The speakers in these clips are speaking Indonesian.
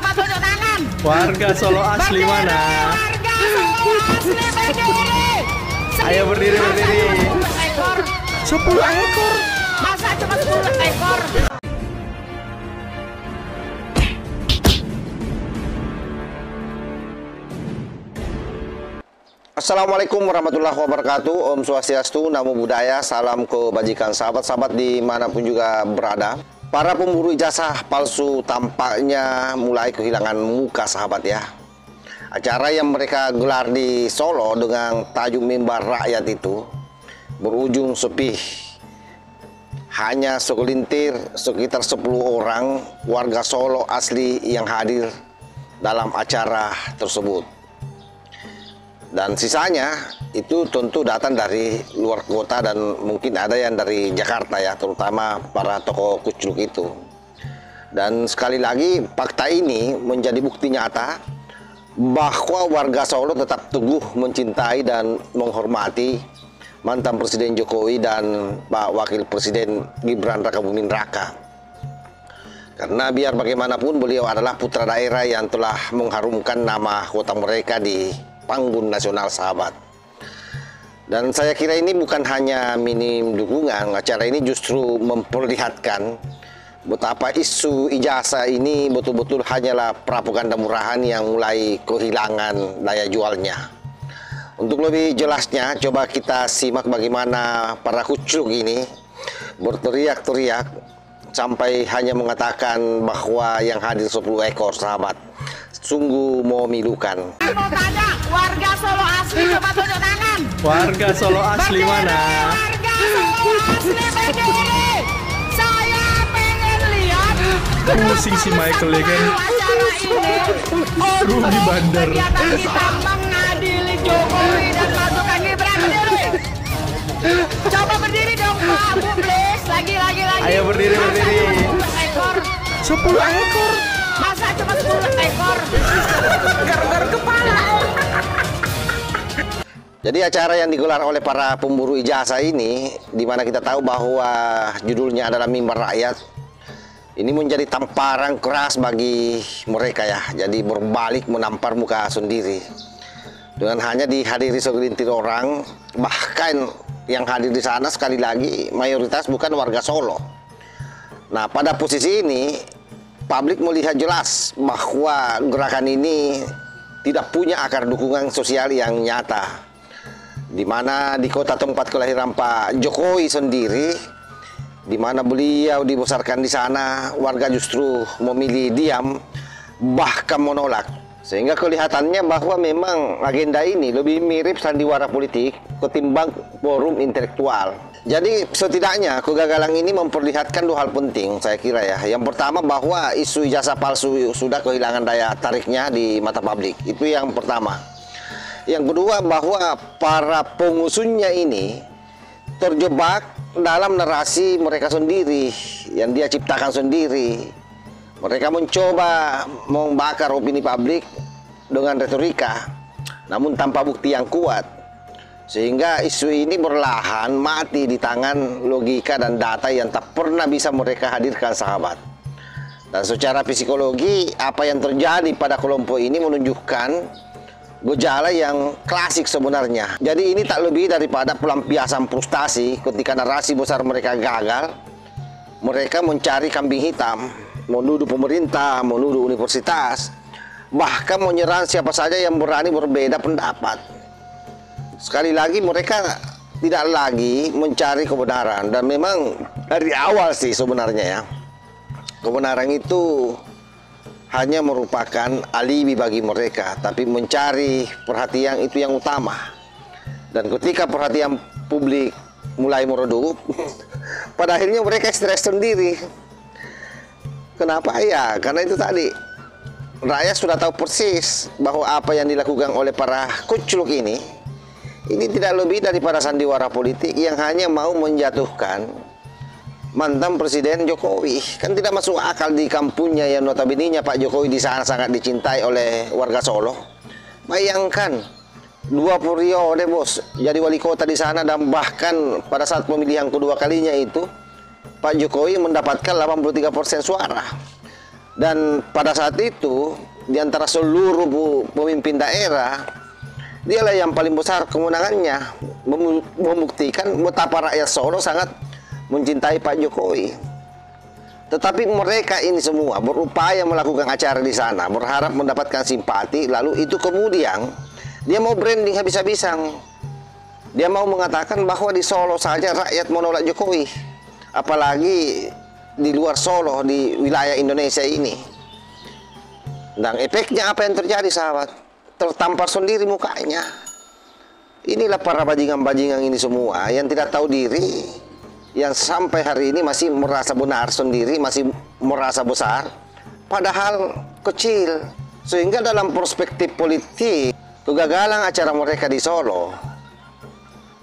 coba tunjuk tangan. Warga Solo asli mana? Warga Solo asli berdiri. Ayo berdiri. 10 ekor. 10 ekor. Masa cuma 10 ekor? Assalamualaikum warahmatullahi wabarakatuh. Om Swastiastu, Namo Buddhaya, salam kebajikan sahabat-sahabat dimanapun juga berada. Para pemburu ijazah palsu tampaknya mulai kehilangan muka sahabat ya. Acara yang mereka gelar di Solo dengan tajuk Mimbar Rakyat itu berujung sepi. Hanya segelintir sekitar 10 orang warga Solo asli yang hadir dalam acara tersebut. Dan sisanya itu tentu datang dari luar kota dan mungkin ada yang dari Jakarta ya, terutama para tokoh kucluk itu. Dan sekali lagi fakta ini menjadi bukti nyata bahwa warga Solo tetap teguh mencintai dan menghormati mantan Presiden Jokowi dan Pak Wakil Presiden Gibran Rakabuming Raka. Karena biar bagaimanapun beliau adalah putra daerah yang telah mengharumkan nama kota mereka di panggung nasional sahabat. Dan saya kira ini bukan hanya minim dukungan, acara ini justru memperlihatkan betapa isu ijazah ini betul-betul hanyalah propaganda murahan yang mulai kehilangan daya jualnya. Untuk lebih jelasnya, coba kita simak bagaimana para kucluk ini berteriak-teriak sampai hanya mengatakan bahwa yang hadir 10 ekor sahabat. Sungguh memilukan. Mau tanya, warga Solo asli coba tunjuk tangan. Warga Solo asli mana? Warga Solo asli berdiri. Saya pengen lihat Pusing si Michael ya kan. acara ini Ruh di bandar. kegiatan kita mengadili Jokowi dan pasukan Gibran. Berdiri. Coba berdiri dong Pak, Bu, please. Lagi. Ayo berdiri. 10 ekor. 10 ekor. Masa cuma 10 ekor? Gar-gar kepala. Jadi acara yang digelar oleh para pemburu ijazah ini, di mana kita tahu bahwa judulnya adalah Mimbar Rakyat, ini menjadi tamparan keras bagi mereka ya. Jadi berbalik menampar muka sendiri. Dengan hanya dihadiri segelintir orang, bahkan yang hadir di sana sekali lagi mayoritas bukan warga Solo. Nah, pada posisi ini publik melihat jelas bahwa gerakan ini tidak punya akar dukungan sosial yang nyata. Di mana di kota tempat kelahiran Pak Jokowi sendiri, di mana beliau dibesarkan di sana, warga justru memilih diam, bahkan menolak. Sehingga kelihatannya bahwa memang agenda ini lebih mirip sandiwara politik ketimbang forum intelektual. Jadi setidaknya kegagalan ini memperlihatkan 2 hal penting saya kira ya. Yang pertama bahwa isu ijazah palsu sudah kehilangan daya tariknya di mata publik. Itu yang pertama. Yang kedua bahwa para pengusunnya ini terjebak dalam narasi mereka sendiri yang dia ciptakan sendiri. Mereka mencoba membakar opini publik dengan retorika, namun tanpa bukti yang kuat. Sehingga isu ini berlahan mati di tangan logika dan data yang tak pernah bisa mereka hadirkan sahabat. Dan secara psikologi, apa yang terjadi pada kelompok ini menunjukkan gejala yang klasik sebenarnya. Jadi ini tak lebih daripada pelampiasan frustasi ketika narasi besar mereka gagal. Mereka mencari kambing hitam, menuduh pemerintah, menuduh universitas, bahkan menyerang siapa saja yang berani berbeda pendapat. Sekali lagi mereka tidak lagi mencari kebenaran. Dan memang dari awal sih sebenarnya ya, kebenaran itu hanya merupakan alibi bagi mereka. Tapi mencari perhatian itu yang utama. Dan ketika perhatian publik mulai meredup, pada akhirnya mereka stres sendiri. Kenapa ya? Karena itu tadi, rakyat sudah tahu persis bahwa apa yang dilakukan oleh para kucluk ini tidak lebih daripada sandiwara politik yang hanya mau menjatuhkan mantan Presiden Jokowi. Kan tidak masuk akal di kampungnya yang notabene Pak Jokowi di sana sangat dicintai oleh warga Solo. Bayangkan 2 periode bos jadi wali kota di sana, dan bahkan pada saat pemilihan kedua kalinya itu Pak Jokowi mendapatkan 83% suara. Dan pada saat itu, di antara seluruh pemimpin daerah, dialah yang paling besar kemenangannya, membuktikan betapa rakyat Solo sangat mencintai Pak Jokowi. Tetapi mereka ini semua berupaya melakukan acara di sana, berharap mendapatkan simpati, lalu itu kemudian dia mau branding habis-habisan. Dia mau mengatakan bahwa di Solo saja rakyat menolak Jokowi, apalagi di luar Solo, di wilayah Indonesia ini. Dan efeknya apa yang terjadi, sahabat? Tertampar sendiri mukanya. Inilah para bajingan-bajingan ini semua yang tidak tahu diri, yang sampai hari ini masih merasa benar sendiri, masih merasa besar, padahal kecil. Sehingga dalam perspektif politik, kegagalan acara mereka di Solo,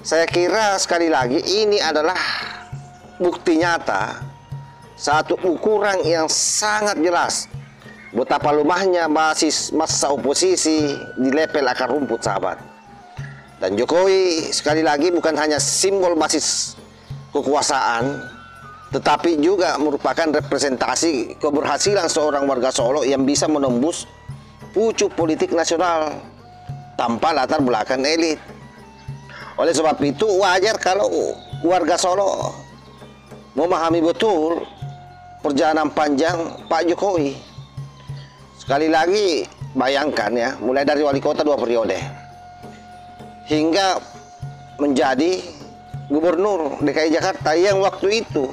saya kira sekali lagi ini adalah bukti nyata, satu ukuran yang sangat jelas betapa lemahnya masa oposisi di level akar rumput, sahabat. Dan Jokowi sekali lagi bukan hanya simbol basis kekuasaan, tetapi juga merupakan representasi keberhasilan seorang warga Solo yang bisa menembus pucuk politik nasional tanpa latar belakang elit. Oleh sebab itu wajar kalau warga Solo memahami betul perjalanan panjang Pak Jokowi. Sekali lagi bayangkan ya, mulai dari wali kota 2 periode hingga menjadi gubernur DKI Jakarta yang waktu itu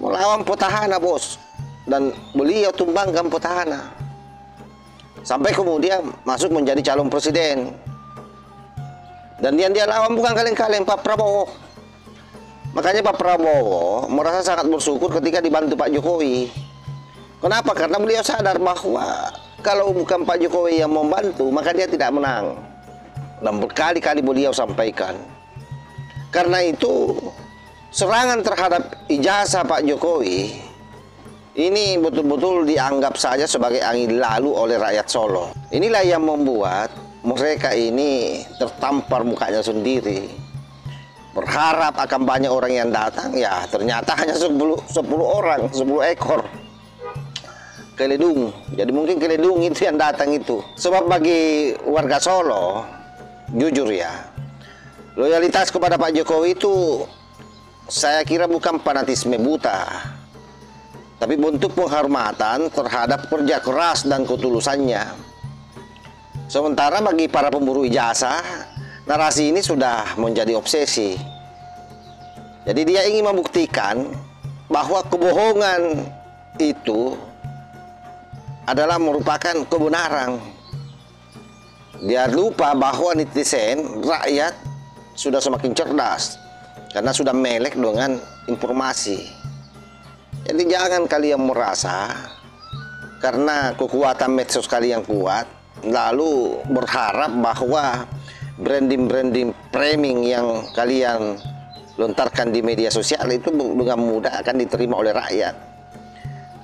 melawan petahana, bos, dan beliau tumbangkan petahana sampai kemudian masuk menjadi calon presiden. Dan dia lawan bukan kaleng-kaleng Pak Prabowo. Makanya Pak Prabowo merasa sangat bersyukur ketika dibantu Pak Jokowi. Kenapa? Karena beliau sadar bahwa kalau bukan Pak Jokowi yang membantu, maka dia tidak menang. Dan berkali-kali beliau sampaikan. Karena itu serangan terhadap ijazah Pak Jokowi ini betul-betul dianggap saja sebagai angin lalu oleh rakyat Solo. Inilah yang membuat mereka ini tertampar mukanya sendiri. Berharap akan banyak orang yang datang, ya ternyata hanya 10 orang, 10 ekor keledung. Jadi mungkin keledung itu yang datang itu. Sebab bagi warga Solo, jujur ya, loyalitas kepada Pak Jokowi itu saya kira bukan fanatisme buta, tapi bentuk penghormatan terhadap kerja keras dan ketulusannya. Sementara bagi para pemburu ijazah, narasi ini sudah menjadi obsesi. Jadi dia ingin membuktikan bahwa kebohongan itu adalah merupakan kebenaran. Dia lupa bahwa netizen, rakyat sudah semakin cerdas karena sudah melek dengan informasi. Jadi jangan kalian merasa karena kekuatan medsos kalian kuat lalu berharap bahwa branding framing yang kalian lontarkan di media sosial itu dengan mudah akan diterima oleh rakyat.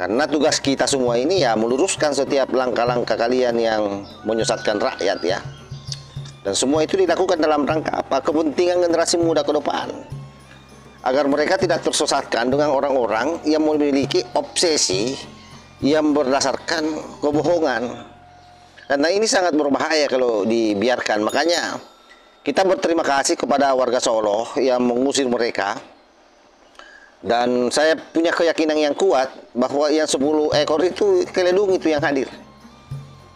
Karena tugas kita semua ini ya meluruskan setiap langkah-langkah kalian yang menyesatkan rakyat ya. Dan semua itu dilakukan dalam rangka apa? Kepentingan generasi muda ke depan. Agar mereka tidak tersesatkan dengan orang-orang yang memiliki obsesi yang berdasarkan kebohongan. Karena ini sangat berbahaya kalau dibiarkan. Makanya kita berterima kasih kepada warga Solo yang mengusir mereka. Dan saya punya keyakinan yang kuat bahwa yang 10 ekor itu keledung itu yang hadir.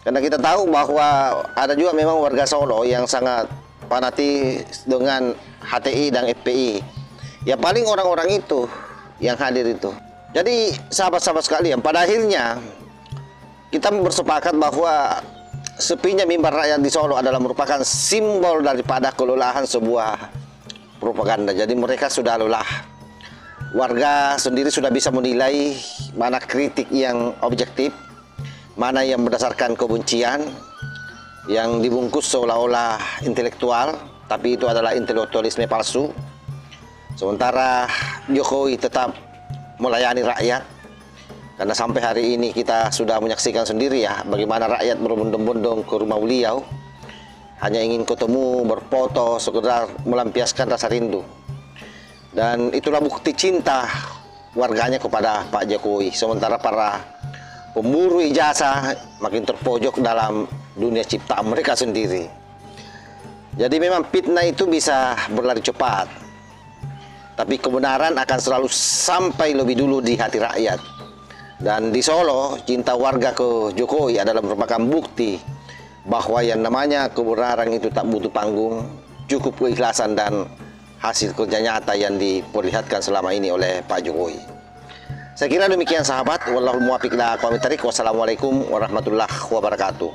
Karena kita tahu bahwa ada juga memang warga Solo yang sangat fanatis dengan HTI dan FPI. Ya paling orang-orang itu yang hadir itu. Jadi sahabat-sahabat sekalian, pada akhirnya kita bersepakat bahwa sepinya mimbar rakyat di Solo adalah merupakan simbol daripada kelelahan sebuah propaganda. Jadi mereka sudah lelah. Warga sendiri sudah bisa menilai mana kritik yang objektif, mana yang berdasarkan kebencian, yang dibungkus seolah-olah intelektual, tapi itu adalah intelektualisme palsu. Sementara Jokowi tetap melayani rakyat. Karena sampai hari ini kita sudah menyaksikan sendiri ya bagaimana rakyat berbondong-bondong ke rumah beliau hanya ingin ketemu, berfoto, sekedar melampiaskan rasa rindu. Dan itulah bukti cinta warganya kepada Pak Jokowi. Sementara para pemburu ijazah makin terpojok dalam dunia ciptaan mereka sendiri. Jadi memang fitnah itu bisa berlari cepat, tapi kebenaran akan selalu sampai lebih dulu di hati rakyat. Dan di Solo, cinta warga ke Jokowi adalah merupakan bukti bahwa yang namanya kebenaran itu tak butuh panggung, cukup keikhlasan dan hasil kerja nyata yang diperlihatkan selama ini oleh Pak Jokowi. Saya kira demikian sahabat. Wallahul muwaffiq ila aqwamit thariq. Wassalamualaikum warahmatullahi wabarakatuh.